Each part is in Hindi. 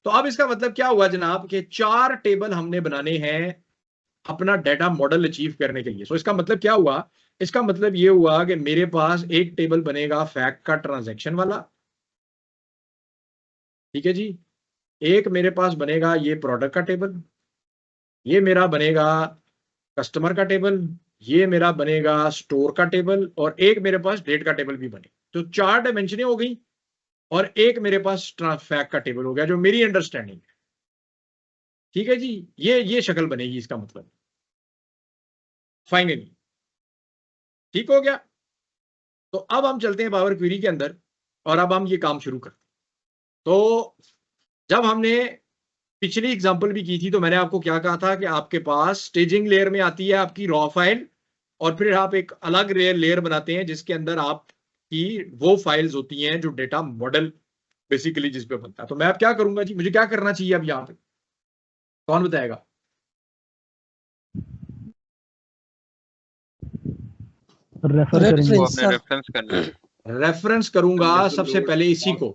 तो अब इसका मतलब क्या हुआ जनाब कि 4 टेबल हमने बनाने हैं अपना डाटा मॉडल अचीव करने के लिए। सो इसका मतलब क्या हुआ, इसका मतलब ये हुआ कि मेरे पास एक टेबल बनेगा फैक्ट का ट्रांजैक्शन वाला, ठीक है जी। एक मेरे पास बनेगा ये प्रोडक्ट का टेबल, ये मेरा बनेगा कस्टमर का टेबल, ये मेरा बनेगा स्टोर का टेबल, और एक मेरे पास डेट का टेबल भी बने। तो 4 डायमेंशनें हो गई और एक मेरे पास फैक्ट का टेबल हो गया, जो मेरी अंडरस्टैंडिंग है, ठीक है जी। ये शक्ल बनेगी इसका मतलब फाइनली, ठीक हो गया। तो अब हम चलते हैं पावर क्वेरी के अंदर और अब हम ये काम शुरू करते हैं। तो जब हमने पिछली एग्जांपल भी की थी तो मैंने आपको क्या कहा था कि आपके पास स्टेजिंग लेयर में आती है आपकी रॉ फाइल, और फिर आप एक अलग लेयर बनाते हैं जिसके अंदर आपकी वो फाइल्स होती हैं जो डेटा मॉडल बेसिकली जिस पे बनता है। तो मैं अब क्या करूंगा जी, मुझे क्या करना चाहिए अब यहाँ पे, कौन बताएगा? रेफरेंस करना है। रेफरेंस करूंगा सबसे पहले इसी को,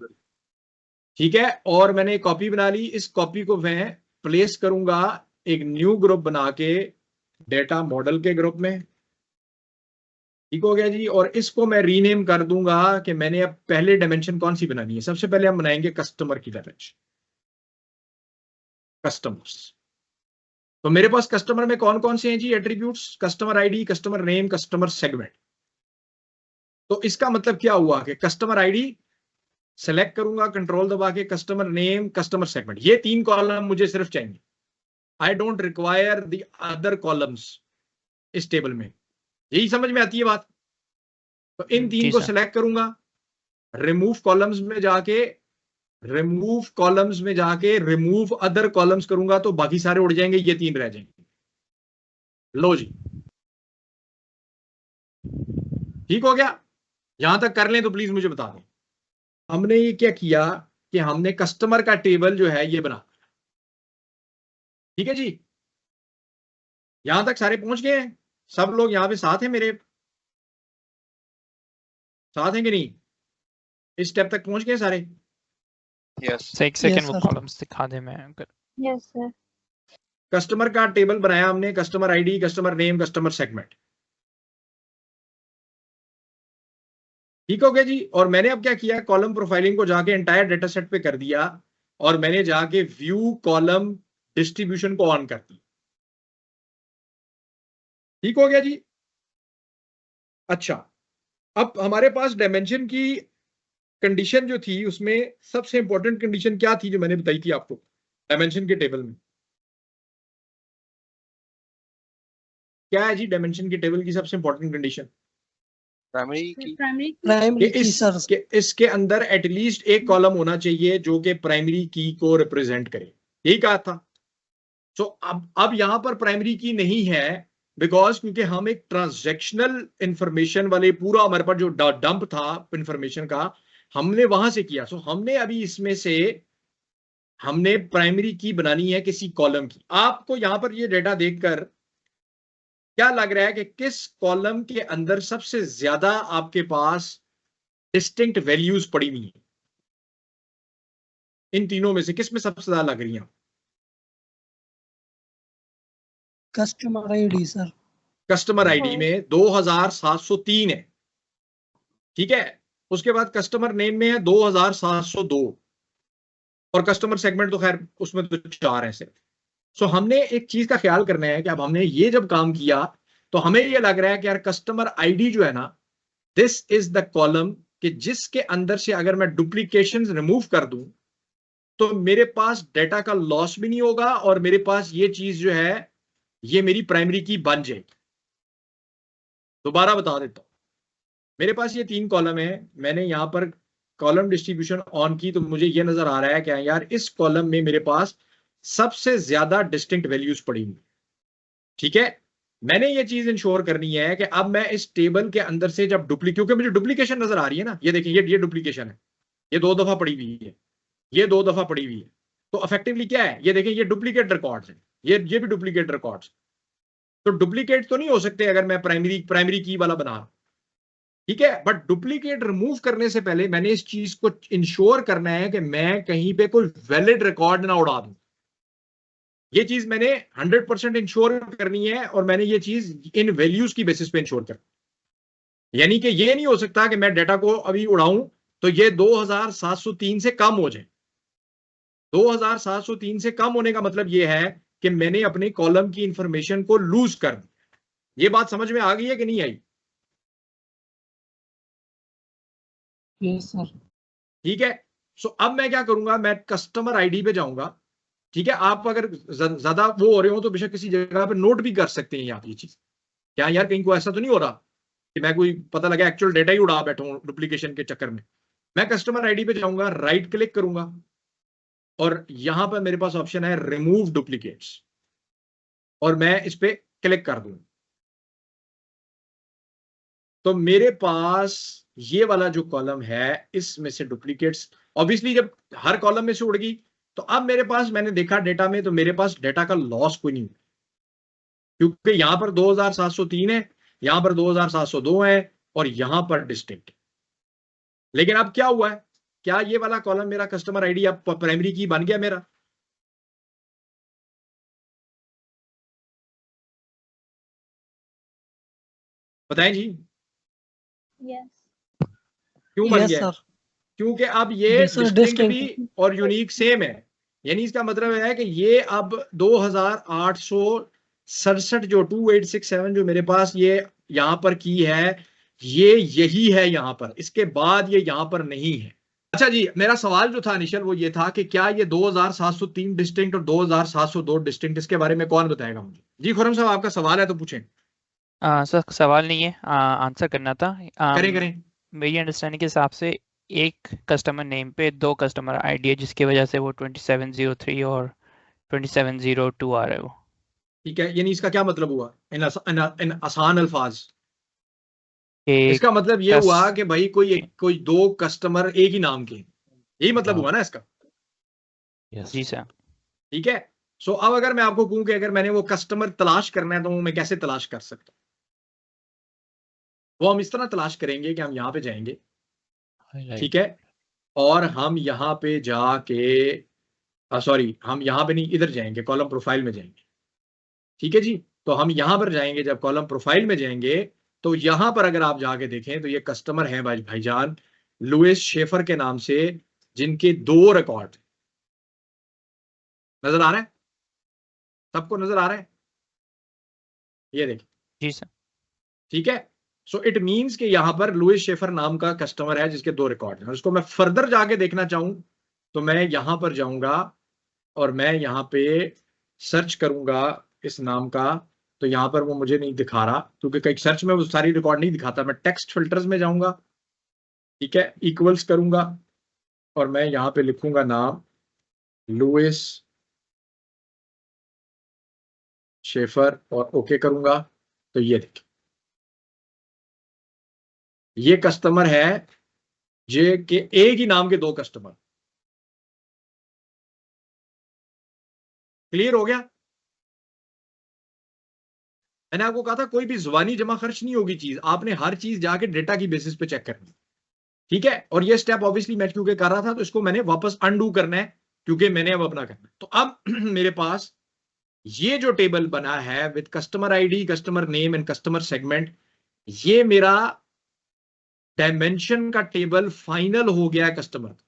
ठीक है। और मैंने एक कॉपी बना ली, इस कॉपी को मैं प्लेस करूंगा एक न्यू ग्रुप बना के डेटा मॉडल के ग्रुप में, ठीक हो गया जी। और इसको मैं रीनेम कर दूंगा कि मैंने अब पहले डायमेंशन कौन सी बनानी है। सबसे पहले हम बनाएंगे कस्टमर की डायमेंशन, कस्टमर्स। तो मेरे पास कस्टमर में कौन कौन से हैं जी attributes, customer ID, customer name, customer segment. तो इसका मतलब क्या हुआ कि कस्टमर आईडी सेलेक्ट करूंगा कंट्रोल दबा के, कस्टमर नेम, कस्टमर सेगमेंट, ये 3 कॉलम मुझे सिर्फ चाहिए। I don't require the other columns इस टेबल में। यही समझ में आती है बात? तो इन 3 को सिलेक्ट करूंगा, रिमूव कॉलम्स में जाके रिमूव अदर कॉलम्स करूंगा तो बाकी सारे उड़ जाएंगे, ये 3 रह जाएंगे। लो जी, ठीक हो गया। यहां तक कर लें तो प्लीज मुझे बता दें हमने ये क्या किया कि हमने कस्टमर का टेबल जो है ये बना, ठीक है जी। यहां तक सारे पहुंच गए हैं, सब लोग यहां पे साथ हैं, मेरे साथ हैं कि नहीं? इस स्टेप तक पहुंच गए सारे? यस एक सेकंड वो कॉलम्स दिखा दे मैं अगर। Yes sir. कस्टमर का टेबल बनाया हमने, customer ID, customer name, customer segment, ठीक हो गया जी। और मैंने अब क्या किया, कॉलम प्रोफाइलिंग को जाके एंटायर डेटा सेट पे कर दिया और मैंने जाके व्यू कॉलम डिस्ट्रीब्यूशन को ऑन कर दिया, ठीक हो गया जी। अच्छा, अब हमारे पास डायमेंशन की कंडीशन जो थी उसमें सबसे इंपॉर्टेंट कंडीशन क्या थी जो मैंने बताई थी आपको डायमेंशन के टेबल में? क्या है जी डायमेंशन के टेबल की सबसे इंपॉर्टेंट कंडीशन? प्राइमरी की। इसके अंदर एटलीस्ट एक कॉलम होना चाहिए जो कि प्राइमरी की को रिप्रेजेंट करे, यही कहा था। सो अब यहां पर प्राइमरी की नहीं है बिकॉज क्योंकि हम एक ट्रांजैक्शनल इंफॉर्मेशन वाले पूरा हमारे पास जो डंप था इंफॉर्मेशन का हमने वहां से किया। सो हमने अभी इसमें से हमने प्राइमरी की बनानी है किसी कॉलम की। आपको यहां पर ये डेटा देखकर क्या लग रहा है कि किस कॉलम के अंदर सबसे ज्यादा आपके पास डिस्टिंक्ट वैल्यूज पड़ी हुई है? इन तीनों में से किस में सबसे ज्यादा लग रही है? Customer ID sir. Customer ID में 2703 है, ठीक है। उसके बाद कस्टमर नेम में है 2702 और कस्टमर सेगमेंट तो खैर उसमें तो 4 है सिर्फ। सो हमने एक चीज का ख्याल करना है कि अब हमने ये जब काम किया तो हमें ये लग रहा है कि यार कस्टमर आईडी जो है ना, दिस इज द कॉलम कि जिसके अंदर से अगर मैं डुप्लीकेशन रिमूव कर दूं तो मेरे पास डेटा का लॉस भी नहीं होगा और मेरे पास ये चीज जो है ये मेरी प्राइमरी की बन जाएगी। दोबारा बता देता हूं, मेरे पास ये 3 कॉलम है, मैंने यहां पर कॉलम डिस्ट्रीब्यूशन ऑन की तो मुझे ये नजर आ रहा है कि यार इस कॉलम में मेरे पास सबसे ज्यादा डिस्टिंक्ट वैल्यूज पड़ी हुई, ठीक है। मैंने ये चीज इंश्योर करनी है कि अब मैं इस टेबल के अंदर से जब क्योंकि मुझे डुप्लीकेशन नजर आ रही है ना, ये देखिए ये डुप्लीकेशन है, ये 2 दफा पड़ी हुई है, ये 2 दफा पड़ी हुई है। तो इफेक्टिवली क्या है, ये देखें ये डुप्लीकेट रिकॉर्ड्स हैं, ये भी डुप्लीकेट रिकॉर्ड्स। तो डुप्लीकेट तो नहीं हो सकते अगर मैं प्राइमरी की वाला बना। ठीक है, बट डुप्लीकेट रिमूव करने से पहले मैंने इस चीज को इंश्योर करना है कि मैं कहीं पे कोई वैलिड रिकॉर्ड ना उड़ा दूं। ये चीज मैंने 100% इंश्योर करनी है, और मैंने ये चीज इन वैल्यूज की बेसिस पे इंश्योर करनी। यानी कि ये नहीं हो सकता कि मैं डाटा को अभी उड़ाऊं तो ये 2703 से कम हो जाए। 2703 से कम होने का मतलब ये है कि मैंने अपने कॉलम की इंफॉर्मेशन को लूज कर दी। ये बात समझ में आ गई है कि नहीं आई? Yes sir. ठीक है, सो अब मैं क्या करूंगा, मैं कस्टमर आईडी पे जाऊंगा। ठीक है, आप अगर ज्यादा वो हो रहे हो तो बेशक किसी जगह पे नोट भी कर सकते हैं आप ये चीज। क्या यार कहीं को ऐसा तो नहीं हो रहा कि मैं कोई पता लगा एक्चुअल डेटा ही उड़ा बैठा हूं डुप्लीकेशन के चक्कर में। मैं कस्टमर आईडी पे जाऊंगा, राइट क्लिक करूंगा, और यहां पर मेरे पास ऑप्शन है रिमूव डुप्लीकेट्स, और मैं इस पे क्लिक कर दूंगा। तो मेरे पास ये वाला जो कॉलम है इसमें से डुप्लीकेट्स, ऑब्वियसली जब हर कॉलम में से उड़ गई तो अब मेरे पास, मैंने देखा डेटा में, तो मेरे पास डेटा का लॉस कोई नहीं, क्योंकि यहां पर 2703 है, यहां पर 2702 है, और यहां पर डिस्टिंक्ट। लेकिन अब क्या हुआ है, क्या ये वाला कॉलम मेरा कस्टमर आईडी अब प्राइमरी की बन गया मेरा? बताएं जी, क्यों बन यस गया? सर। क्योंकि अब ये Yes, sir, डिस्टिंक्ट भी distinct. और यूनिक सेम है। यानी इसका मतलब है कि ये अब 2867 जो 2867 जो मेरे पास ये यहां पर की है, ये यही है यहां पर, इसके बाद ये यहां पर नहीं है। अच्छा जी, मेरा सवाल जो था इनिशियल वो ये था कि क्या ये 2703 डिस्टिंक्ट और 2702 डिस्टिंक्ट, इसके बारे में कौन बताएगा मुझे? जी खुरम साहब, आपका सवाल है तो पूछें। सर सवाल नहीं है, आंसर करना था। करें करें। मेरी अंडरस्टैंडिंग के हिसाब से एक कस्टमर नेम पे दो कस्टमर आईडी है, जिसकी वजह से वो 2703 और 2702 आ रहे हो। ठीक है, यानी इसका क्या मतलब हुआ इन आसान अल्फाज? एक इसका मतलब ये कस- हुआ कि भाई कोई दो कस्टमर एक ही नाम के, यही मतलब हुआ ना इसका? जी सर। ठीक है, सो अब अगर मैं आपको कहूं कि अगर मैंने वो कस्टमर तलाश करना है तो मैं कैसे तलाश कर सकता हूं? वो हम इस तरह तलाश करेंगे कि हम यहां पे जाएंगे, ठीक है, और हम यहां पे जाके, सॉरी, हम यहां पे नहीं, इधर जाएंगे, कॉलम प्रोफाइल में जाएंगे। ठीक है जी, तो हम यहां पर जाएंगे, जब कॉलम प्रोफाइल में जाएंगे तो यहां पर अगर आप जाके देखें तो ये कस्टमर है भाईजान लुइस शेफर के नाम से, जिनके 2 रिकॉर्ड नजर आ रहे हैं, सबको नजर आ रहे हैं, ये देखिए। जी सर। ठीक है, सो इट मींस कि यहां पर लुइस शेफर नाम का कस्टमर है जिसके 2 रिकॉर्ड हैं। उसको मैं फर्दर जाके देखना चाहूं तो मैं यहां पर जाऊंगा और मैं यहां पे सर्च करूंगा इस नाम का, तो यहां पर वो मुझे नहीं दिखा रहा, क्योंकि कई सर्च में वो सारी रिकॉर्ड नहीं दिखाता। मैं टेक्स्ट फिल्टर्स में जाऊंगा, ठीक है, इक्वल्स करूंगा, और मैं यहां पे लिखूंगा नाम लुइस शेफर और ओके करूंगा, तो ये देखिए, ये कस्टमर है जे के एक ही नाम के 2 कस्टमर। क्लियर हो गया? मैंने आपको कहा था कोई भी जुबानी जमा खर्च नहीं होगी चीज, आपने हर चीज जाके डेटा की बेसिस पे चेक करनी। ठीक है, और ये स्टेप ऑब्वियसली मैं क्योंकि कर रहा था तो इसको मैंने वापस अनडू करना है, क्योंकि मैंने अब अपना करना है। तो अब मेरे पास ये जो टेबल बना है with customer ID, customer name and customer segment, ये मेरा डायमेंशन का टेबल फाइनल हो गया है कस्टमर का।